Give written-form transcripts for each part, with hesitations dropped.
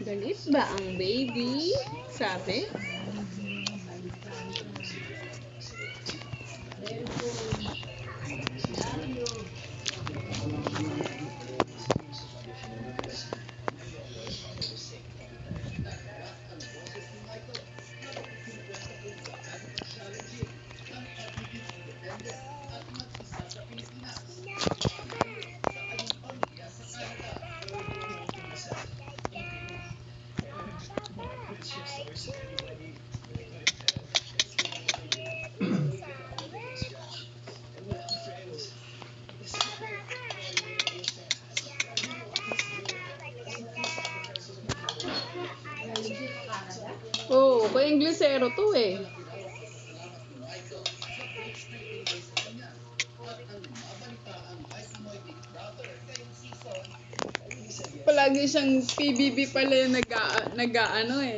Galit ba ang baby? Sabi? Oo, kaya Inglesero to eh. Palagi siyang PBB pala yung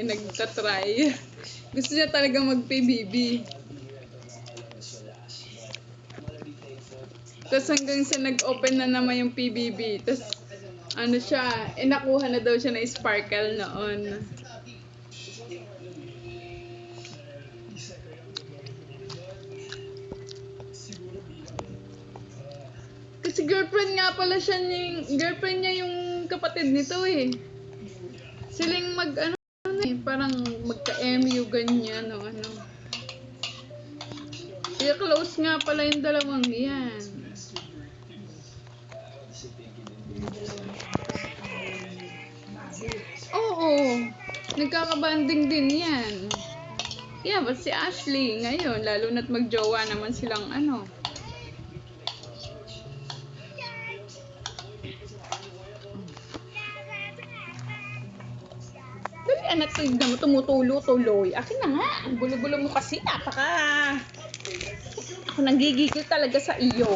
nagtatry. Gusto niya talaga mag-PBB. Tapos hanggang sa nag-open na naman yung PBB. Tapos ano siya, nakuha na daw siya na sparkle noon. Kasi girlfriend nga pala siya girlfriend niya yung kapatid nito eh. Siling parang magka-MU ganyan o ano. Kaya close nga pala yung dalawang yan. Oo, nagkakabanding din yan. Yeah, but si Ashley ngayon, lalo na't magjowa naman silang ano. Dali anak, tignan mo, tumutulo-tuloy. Akin na nga, ang gulo-gulo mo kasi, ako nanggigigil talaga sa iyo.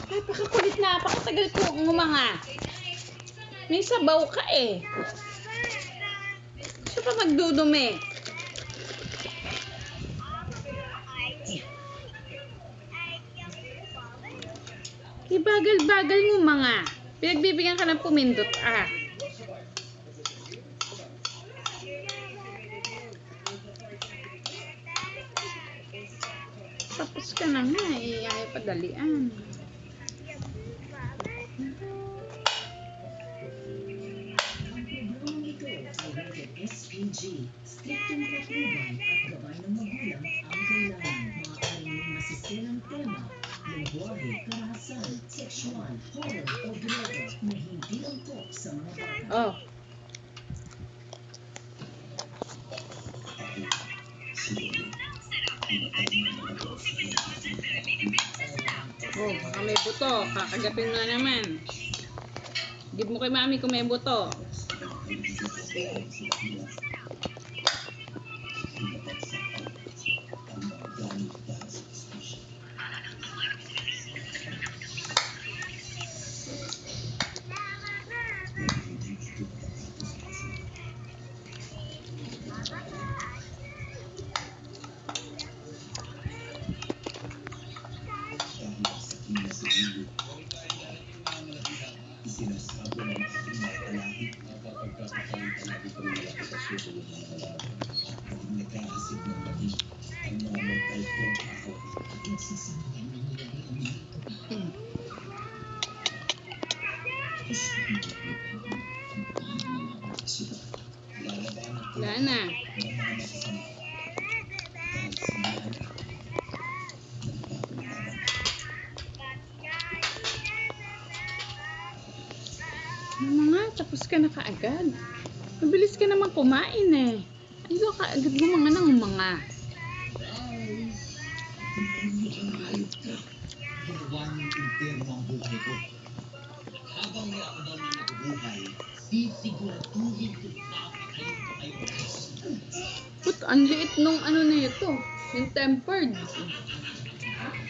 Napakakulit, napakatagal ko ngumanga. May sabaw ka eh. Gusto pa magdudumi. Ibagal-bagal mo mga. Pinagbibigyan ka ng pumindot Tapos ka na nga ayaw padalian. SPG, striktong patnubay at gabay ng magulang ang kailangan. Maaaring may masisirang tema, lengguwahe, karahasan, sexual, horror o droga na hindi angkop sa mga bata. Baka may buto. Kakagatin mo na naman. Give mo kay mami kung may buto. Lana. Tapos ka na kaagad. Mabilis ka naman kumain eh. Ayaw ka agad gumanga ng mga. Ginawa niyo yung impyerno ang buhay ko. Habang may ako daw na nabubuhay, sisiguraduhin ko papakain ko kayo lahat. But ang liit nung ano na ito. Yung tempered.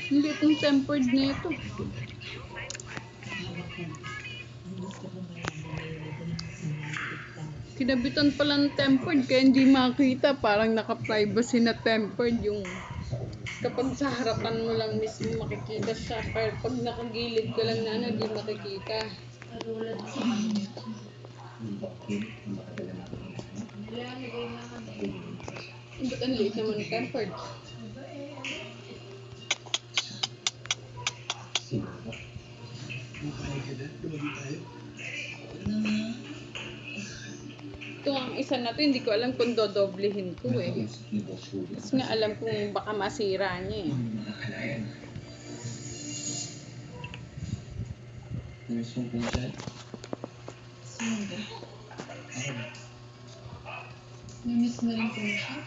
Ang liit nung tempered na ito. Kinabitan pala ng tempered kaya hindi makita. Parang naka-privacy na tempered yung kapag sa harapan mo lang mismo makikita siya. Pero pag nakagilid ka lang na ano, hindi makikita. Ba't ang liit naman ng tempered? Ito ang isa na to, hindi ko alam kung dodoblehin ko eh. Kasi nga alam kung baka masira niya eh. Namiss mong pumasyal? Namiss mo rin ko siya?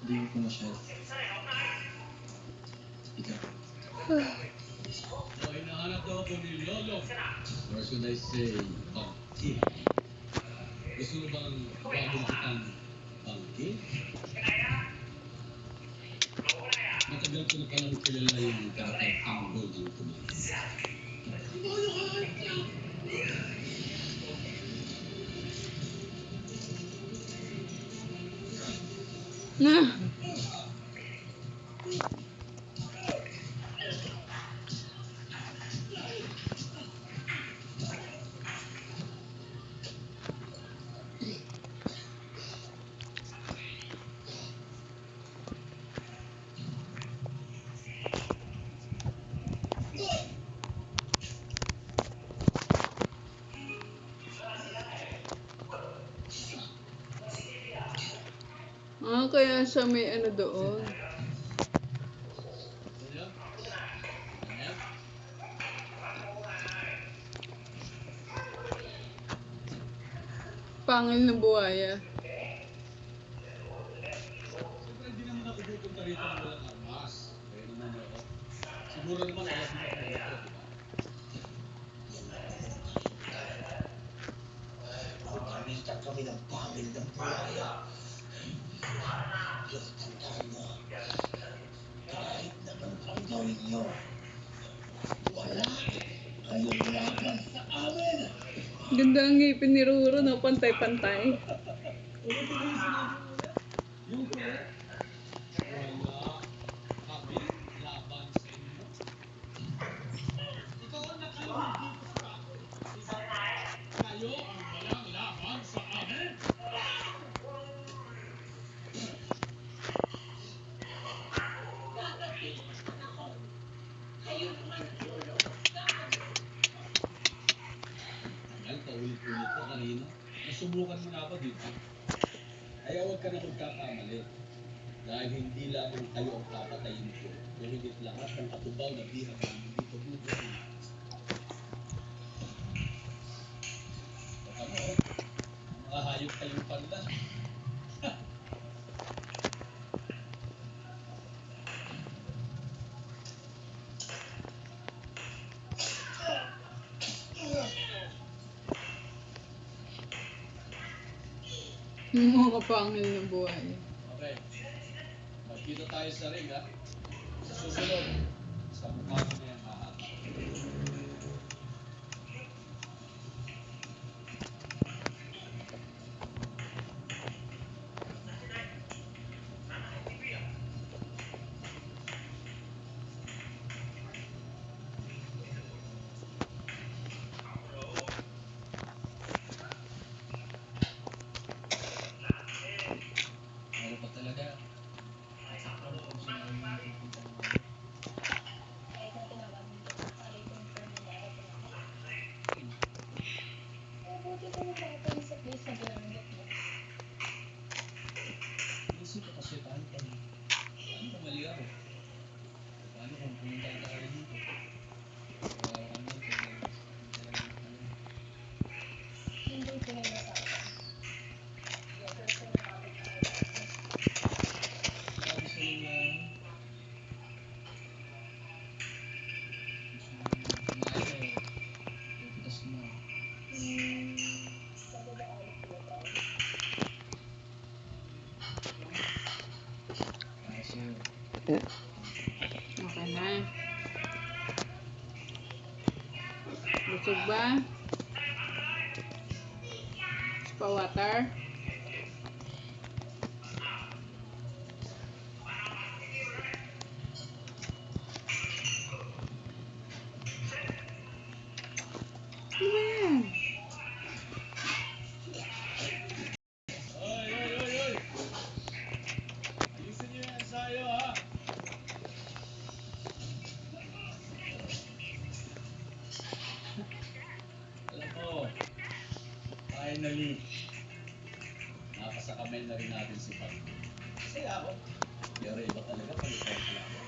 Hindi mo pumasyal. Ikaw. So, hinahanap daw ako ni Lolo. Or should I say, Pangkin? Gusto mo bang bagong kitang Pangkin? Matagal ko na palang kilala yung karakatang Golden Command. Ah! Kaya siya may ano doon. Pangil ng buhaya. Siyempre, hindi naman ako pupunta rito ng walang armas. Kaya naman ako. Siguro naman alam mo ako dito, di ba? Pagkamitan kami ng pangil ng buhaya. Diyos, tandaan mo. Kahit naman ang gawin niyo, wala kayong laban sa amin. Ganda ang ngipin ni Ruro, no? Pantay-pantay. Yung kulit, wala kami laban sa inyo. Ikaw ang nakalunod dito sa ako. Diba? Kayo ang walang laban sa amin. Tagal, paulit-ulit ka kanina. Nasubukan mo na ako dito. Kaya huwag ka na magkakamali. Dahil hindi lamang kayo ang papatayin ko, ngunit lahat ng katubaw na bihag namin dito bubuhay. Baka mo, mga hayop kayong pandan. Yung mga kapangil ng buhaya. Okay. Magkita tayo sa ring, ha? Sa susunod, sa mukha mo na yung hahata. Ano pa talaga? Isip ko kasi paano kung mali ako? Paano kung pumunta ka tayo dito? Kawawa ka naman sabi sa iyo kumain o puputas mo. Kaso, Okay na. Busog ba? Pa-water. Ano ba yan? Oy, oy, oy, oy! Ayusin niyo yung ensayo, ha? Alam mo, finally, napasa kamay na rin natin si Pat. Kasi ako, pero iba talaga pag ikaw pala.